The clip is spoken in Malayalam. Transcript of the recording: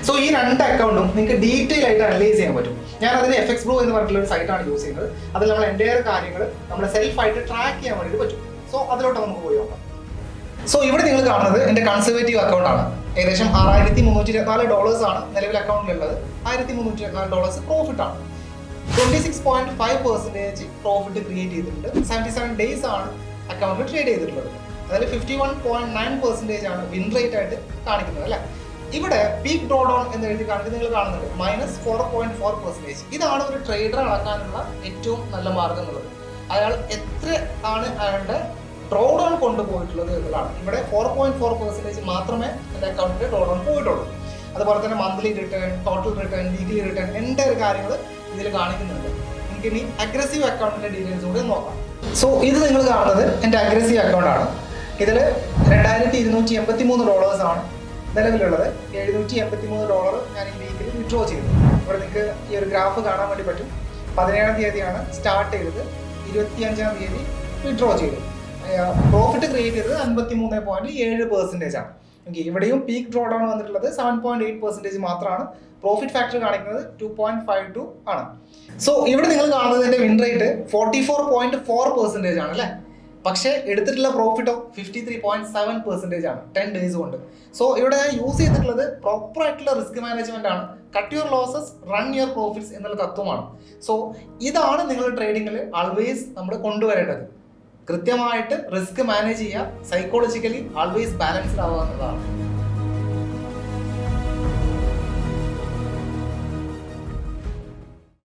സോ ഈ രണ്ട് അക്കൗണ്ടും നിങ്ങൾക്ക് ഡീറ്റെയിൽ ആയിട്ട് അനലൈസ് ചെയ്യാൻ പറ്റും. ഞാൻ അതിന് എഫ്എക്സ് ബ്രോ എന്ന് പറഞ്ഞിട്ടുള്ള ഒരു സൈറ്റാണ് യൂസ് ചെയ്യുന്നത്. അതിൽ നമ്മൾ എൻ്റെ കാര്യങ്ങൾ നമ്മൾ സെൽഫായിട്ട് ട്രാക്ക് ചെയ്യാൻ വേണ്ടിയിട്ട് പറ്റും. സോ അതിലോട്ട് നമുക്ക് പോയി നോക്കാം. സോ ഇവിടെ നിങ്ങൾ കാണുന്നത് എൻ്റെ കൺസർവേറ്റീവ് അക്കൗണ്ട് ആണ്. ഏകദേശം $6,324 ആണ് നിലവിൽ അക്കൗണ്ടിലുള്ളത്. $1,324 പ്രോഫിറ്റ് ആണ്. 26.5% പ്രോഫിറ്റ് ക്രിയേറ്റ് ചെയ്തിട്ടുണ്ട്. 77 ഡേയ്സ് ആണ് അക്കൗണ്ടിൽ ട്രേഡ് ചെയ്തിട്ടുള്ളത്. അതായത് 51.9% ആണ് വിൻ റേറ്റ് ആയിട്ട് കാണിക്കുന്നത് അല്ലേ. ഇവിടെ പീക്ക് ഡ്രോ ഡൗൺ എന്ന് എഴുതി കാണിക്കുന്നത് നിങ്ങൾ കാണുന്നുണ്ട് -4.4%. ഇതാണ് ഒരു ട്രേഡർ അളക്കാനുള്ള ഏറ്റവും നല്ല മാർഗം എന്നുള്ളത്. അയാൾ എത്ര ആണ് അയാളുടെ ഡ്രോ ഡൗൺ കൊണ്ടുപോയിട്ടുള്ളത് എന്നുള്ളതാണ്. ഇവിടെ 4.4% മാത്രമേ എൻ്റെ അക്കൗണ്ടിൽ ഡ്രോ ഡൗൺ പോയിട്ടുള്ളൂ. അതുപോലെ തന്നെ monthly return, total return, weekly return എൻ്റെ ഒരു കാര്യങ്ങൾ ഇതിൽ കാണിക്കുന്നുണ്ട്. നമുക്ക് ഇനി അഗ്രസീവ് അക്കൗണ്ടിൻ്റെ ഡീറ്റെയിൽസ് കൂടി നോക്കാം. സോ ഇത് നിങ്ങൾ കാണുന്നത് എൻ്റെ അഗ്രസീവ് അക്കൗണ്ടാണ്. ഇതിൽ $2,283 ആണ് നിലവിലുള്ളത്. $783 ഞാൻ ഈ വീക്കിൽ വിഡ്രോ ചെയ്തു. ഇവിടെ നിങ്ങൾക്ക് ഈ ഒരു ഗ്രാഫ് കാണാൻ വേണ്ടി പറ്റും. 17-ാം തീയതിയാണ് സ്റ്റാർട്ട് ചെയ്തത്, 25-ാം തീയതി വിഡ്രോ ചെയ്തു. പ്രോഫിറ്റ് ക്രിയേറ്റ് ചെയ്തത് 53.7% ആണ്. ഇവിടെയും പീക്ക് ഡ്രോ ഡൗൺ വന്നിട്ടുള്ളത് 7.8% മാത്രമാണ്. പ്രോഫിറ്റ് ഫാക്ടർ കാണിക്കുന്നത് 2.52 ആണ്. സോ ഇവിടെ നിങ്ങൾ കാണുന്നതിന്റെ വിൻ റേറ്റ് 44.4% ആണ് അല്ലേ. പക്ഷേ എടുത്തിട്ടുള്ള പ്രോഫിറ്റോ 53.7% ആണ് 10 ഡേയ്സ് കൊണ്ട്. സോ ഇവിടെ ഞാൻ യൂസ് ചെയ്തിട്ടുള്ളത് പ്രോപ്പർ ആയിട്ടുള്ള റിസ്ക് മാനേജ്മെന്റ് ആണ്. Cut your losses, run your profits എന്നുള്ള തത്വമാണ്. സോ ഇതാണ് നിങ്ങൾ ട്രേഡിങ്ങിൽ ആൾവേസ് നമ്മൾ കൊണ്ടുവരേണ്ടത്. കൃത്യമായിട്ട് റിസ്ക് മാനേജ് ചെയ്യുക, സൈക്കോളജിക്കലി ആൾവേസ് ബാലൻസ്ഡ് ആവുക എന്നുള്ളതാണ്.